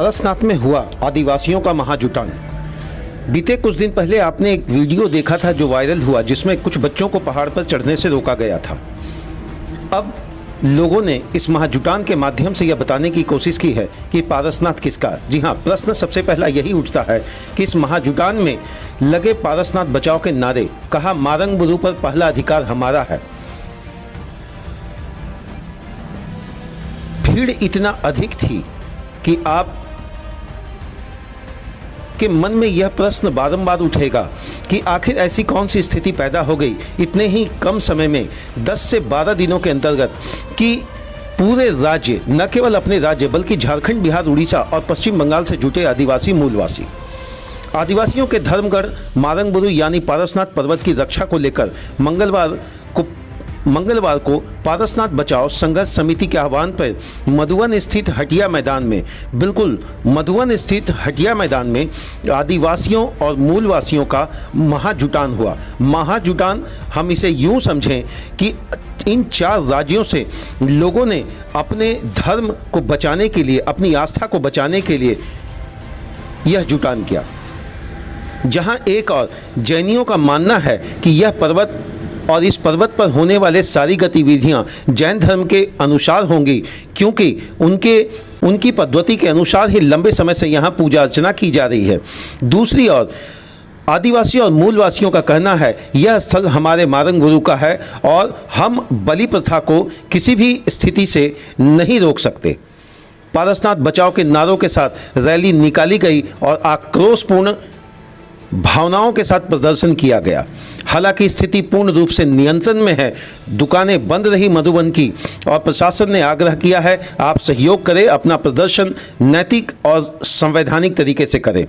पारसनाथ में हुआ आदिवासियों का महाजुटान। बीते कुछ दिन पहले आपने एक वीडियो देखा था जो वायरल हुआ, जिसमें कुछ बच्चों को पहाड़ पर चढ़ने से रोका गया था। अब लोगों ने इस महाजुटान के माध्यम से यह बताने की कोशिश की है कि पारसनाथ किसका। जी हाँ, प्रश्न सबसे पहला यही उठता है कि इस महाजुटान में लगे पारसनाथ बचाओ के नारे, कहा मारंग बुरु पर पहला अधिकार हमारा है। भीड़ इतना अधिक थी कि आप के मन में यह प्रश्न बारंबार उठेगा कि आखिर ऐसी कौन सी स्थिति पैदा हो गई इतने ही कम समय में 10 से 12 दिनों के अंतर्गत कि पूरे राज्य, न केवल अपने राज्य बल्कि झारखंड, बिहार, उड़ीसा और पश्चिम बंगाल से जुटे आदिवासी मूलवासी आदिवासियों के धर्मगढ़ मारंग बुरु यानी पारसनाथ पर्वत की रक्षा को लेकर मंगलवार को पारसनाथ बचाओ संघर्ष समिति के आह्वान पर मधुवन स्थित हटिया मैदान में, बिल्कुल मधुवन स्थित हटिया मैदान में आदिवासियों और मूलवासियों का महाजुटान हुआ। महाजुटान हम इसे यूं समझें कि इन 4 राज्यों से लोगों ने अपने धर्म को बचाने के लिए, अपनी आस्था को बचाने के लिए यह जुटान किया। जहां एक और जैनियों का मानना है कि यह पर्वत और इस पर्वत पर होने वाले सारी गतिविधियां जैन धर्म के अनुसार होंगी, क्योंकि उनकी पद्धति के अनुसार ही लंबे समय से यहाँ पूजा अर्चना की जा रही है। दूसरी ओर आदिवासी और मूलवासियों का कहना है यह स्थल हमारे मारंग बुरु का है और हम बलि प्रथा को किसी भी स्थिति से नहीं रोक सकते। पारसनाथ बचाओ के नारों के साथ रैली निकाली गई और आक्रोशपूर्ण भावनाओं के साथ प्रदर्शन किया गया। हालांकि स्थिति पूर्ण रूप से नियंत्रण में है। दुकानें बंद रही मधुबन की और प्रशासन ने आग्रह किया है आप सहयोग करें, अपना प्रदर्शन नैतिक और संवैधानिक तरीके से करें।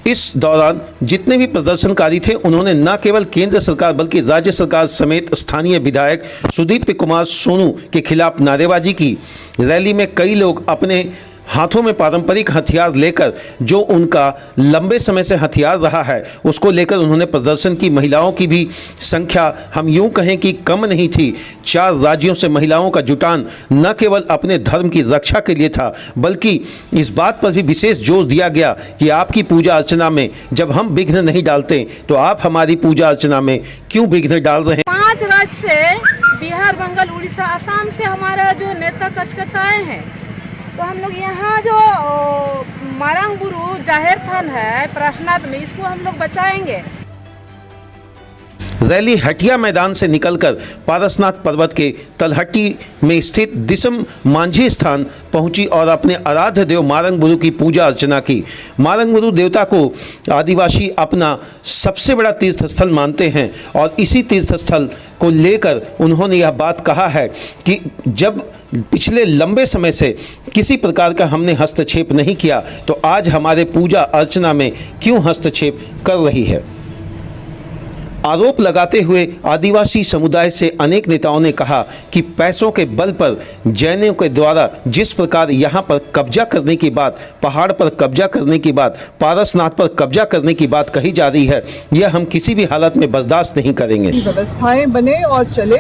इस दौरान जितने भी प्रदर्शनकारी थे उन्होंने न केवल केंद्र सरकार बल्कि राज्य सरकार समेत स्थानीय विधायक सुदीप कुमार सोनू के खिलाफ नारेबाजी की। रैली में कई लोग अपने हाथों में पारंपरिक हथियार लेकर, जो उनका लंबे समय से हथियार रहा है, उसको लेकर उन्होंने प्रदर्शन की। महिलाओं की भी संख्या हम यूं कहें कि कम नहीं थी। 4 राज्यों से महिलाओं का जुटान न केवल अपने धर्म की रक्षा के लिए था, बल्कि इस बात पर भी विशेष जोर दिया गया कि आपकी पूजा अर्चना में जब हम विघ्न नहीं डालते तो आप हमारी पूजा अर्चना में क्यों विघ्न डाल रहे हैं। 5 राज्य से, बिहार, बंगाल, उड़ीसा, असम से हमारा जो नेता कार्यकर्ता आए हैं, तो हम लोग यहाँ जो मारंग बुरु जाहिर थान है पारसनाथ में, इसको हम लोग बचाएंगे। रैली हटिया मैदान से निकलकर पारसनाथ पर्वत के तलहटी में स्थित दिसम मांझी स्थान पहुंची और अपने आराध्य देव मारंग बुरु की पूजा अर्चना की। मारंग बुरु देवता को आदिवासी अपना सबसे बड़ा तीर्थ स्थल मानते हैं और इसी तीर्थ स्थल को लेकर उन्होंने यह बात कहा है कि जब पिछले लंबे समय से किसी प्रकार का हमने हस्तक्षेप नहीं किया तो आज हमारे पूजा अर्चना में क्यों हस्तक्षेप कर रही है। आरोप लगाते हुए आदिवासी समुदाय से अनेक नेताओं ने कहा कि पैसों के बल पर जैनों के द्वारा जिस प्रकार यहाँ पर कब्जा करने की बात, पहाड़ पर कब्जा करने की बात, पारसनाथ पर कब्जा करने की बात कही जा रही है, यह हम किसी भी हालत में बर्दाश्त नहीं करेंगे। व्यवस्थाएं बने और चले,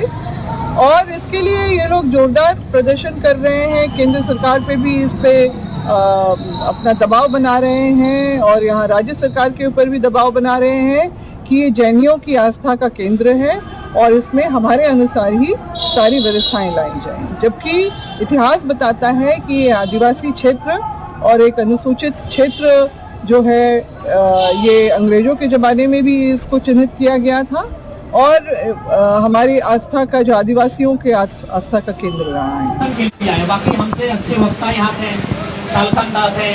और इसके लिए ये लोग जोरदार प्रदर्शन कर रहे हैं। केंद्र सरकार पे भी इस पे अपना दबाव बना रहे हैं और यहाँ राज्य सरकार के ऊपर भी दबाव बना रहे हैं कि ये जैनियों की आस्था का केंद्र है और इसमें हमारे अनुसार ही सारी व्यवस्थाएं लाई जाएं। जबकि इतिहास बताता है कि ये आदिवासी क्षेत्र और एक अनुसूचित क्षेत्र जो है, ये अंग्रेजों के ज़माने में भी इसको चिन्हित किया गया था और हमारी आस्था का, जो आदिवासियों के आस्था का केंद्र रहा है। बाकी हमसे अच्छे वक्ता यहाँ थे, सालखंडा थे,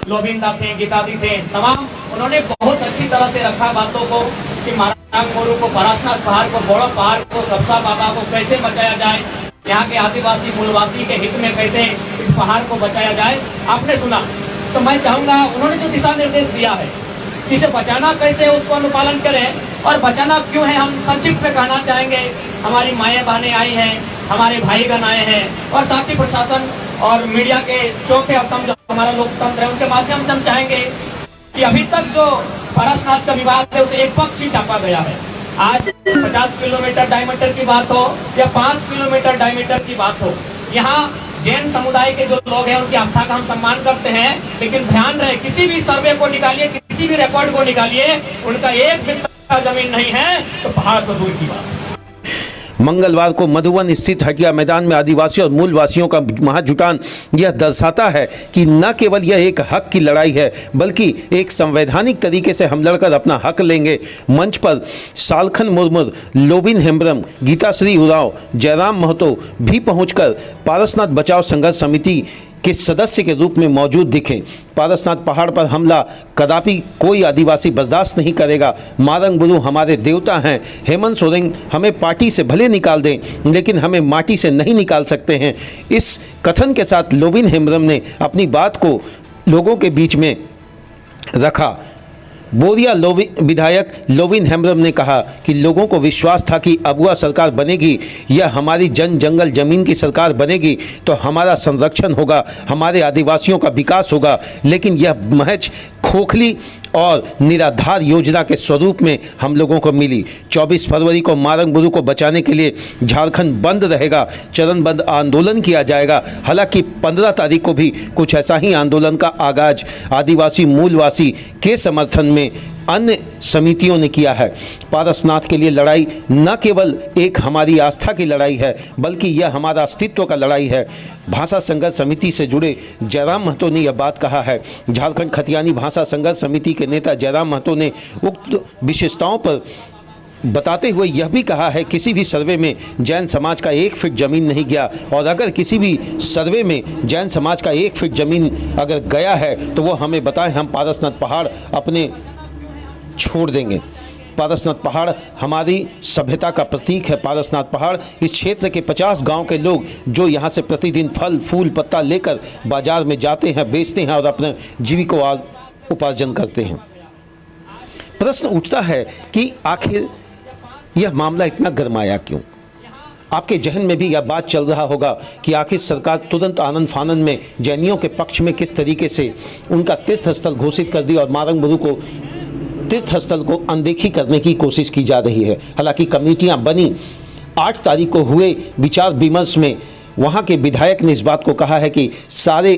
लोबिंदा थे, गीतादी थे, तमाम उन्होंने बहुत अच्छी तरह से रखा बातों को कि मारंग बुरु को, पारसनाथ पहाड़ को, बड़ो पहाड़ को, कब्जा बाबा को कैसे बचाया जाए, यहाँ के आदिवासी मूलवासी के हित में कैसे इस पहाड़ को बचाया जाए, आपने सुना। तो मैं चाहूँगा उन्होंने जो दिशा निर्देश दिया है, इसे बचाना कैसे है उसको अनुपालन करें, और बचाना क्यों है हम संक्षिप्त में कहना चाहेंगे। हमारी माएँ बहनें आई हैं, हमारे भाईगण आए हैं और साथ ही प्रशासन और मीडिया के चौथे स्तंभ जो हमारा लोकतंत्र है, उनके माध्यम से हम चाहेंगे कि अभी तक जो पारसनाथ का विवाद है उसे एक पक्ष ही चापा गया है। आज 50 किलोमीटर डायमीटर की बात हो या 5 किलोमीटर डायमीटर की बात हो, यहाँ जैन समुदाय के जो लोग हैं उनकी आस्था का हम सम्मान करते हैं, लेकिन ध्यान रहे किसी भी सर्वे को निकालिए, किसी भी रिकॉर्ड को निकालिए, उनका एक बित्ता जमीन नहीं है तो पहाड़ तो दूर की बात। मंगलवार को मधुबन स्थित हटिया मैदान में आदिवासी और मूलवासियों का महाजुटान यह दर्शाता है कि न केवल यह एक हक की लड़ाई है बल्कि एक संवैधानिक तरीके से हम लड़कर अपना हक लेंगे। मंच पर सालखन मुर्मुर, लोबिन हेम्ब्रम, गीताश्री उरांव, जयराम महतो भी पहुंचकर पारसनाथ बचाओ संघर्ष समिति के सदस्य के रूप में मौजूद दिखे। पारसनाथ पहाड़ पर हमला कदापि कोई आदिवासी बर्दाश्त नहीं करेगा। मारंग बुरु हमारे देवता हैं। हेमंत सोरेन हमें पार्टी से भले निकाल दें लेकिन हमें माटी से नहीं निकाल सकते हैं। इस कथन के साथ लोबिन हेम्ब्रम ने अपनी बात को लोगों के बीच में रखा। बोरिया विधायक लोबिन हेम्ब्रम ने कहा कि लोगों को विश्वास था कि अबुआ सरकार बनेगी या हमारी जन जंगल जमीन की सरकार बनेगी तो हमारा संरक्षण होगा, हमारे आदिवासियों का विकास होगा, लेकिन यह महज खोखली और निराधार योजना के स्वरूप में हम लोगों को मिली। 24 फरवरी को मारंग बुरु को बचाने के लिए झारखंड बंद रहेगा, चरणबद्ध आंदोलन किया जाएगा। हालांकि 15 तारीख को भी कुछ ऐसा ही आंदोलन का आगाज आदिवासी मूलवासी के समर्थन में अन्य समितियों ने किया है। पारसनाथ के लिए लड़ाई न केवल एक हमारी आस्था की लड़ाई है बल्कि यह हमारा अस्तित्व का लड़ाई है। भाषा संघर्ष समिति से जुड़े जयराम महतो ने यह बात कहा है। झारखंड खतियानी भाषा संघर्ष समिति के नेता जयराम महतो ने उक्त विशेषताओं पर बताते हुए यह भी कहा है किसी भी सर्वे में जैन समाज का 1 फीट ज़मीन नहीं गया और अगर किसी भी सर्वे में जैन समाज का 1 फीट ज़मीन अगर गया है तो वो हमें बताएं, हम पारसनाथ पहाड़ अपने छोड़ देंगे। पारसनाथ पहाड़ हमारी सभ्यता का प्रतीक है। पारसनाथ पहाड़ इस क्षेत्र के 50 गांव के लोग जो यहां से प्रतिदिन फल फूल पत्ता लेकर बाजार में जाते हैं, बेचते हैं और अपने जीविकोपार्जन करते हैं। प्रश्न उठता है कि आखिर यह मामला इतना गरमाया क्यों? आपके जहन में भी यह बात चल रहा होगा कि आखिर सरकार तुरंत आनन फानन में जैनियों के पक्ष में किस तरीके से उनका तीर्थस्थल घोषित कर दिया और मारंग बुरु को तीर्थस्थल को अनदेखी करने की कोशिश की जा रही है। हालांकि कमेटियां बनी, 8 तारीख को हुए विचार विमर्श में वहां के विधायक ने इस बात को कहा है कि सारे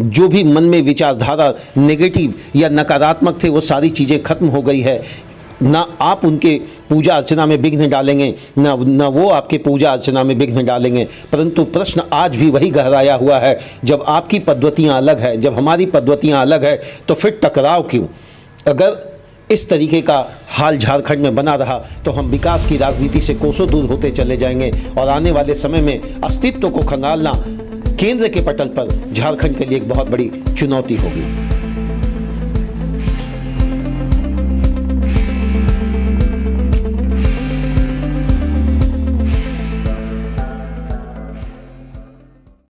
जो भी मन में विचारधारा नेगेटिव या नकारात्मक थे वो सारी चीज़ें खत्म हो गई है। ना आप उनके पूजा अर्चना में विघ्न डालेंगे ना वो आपके पूजा अर्चना में विघ्न डालेंगे। परंतु प्रश्न आज भी वही गहराया हुआ है, जब आपकी पद्धतियाँ अलग है, जब हमारी पद्धतियाँ अलग है तो फिर टकराव क्यों? अगर इस तरीके का हाल झारखंड में बना रहा तो हम विकास की राजनीति से कोसों दूर होते चले जाएंगे और आने वाले समय में अस्तित्व को खंगालना केंद्र के पटल पर झारखंड के लिए एक बहुत बड़ी चुनौती होगी।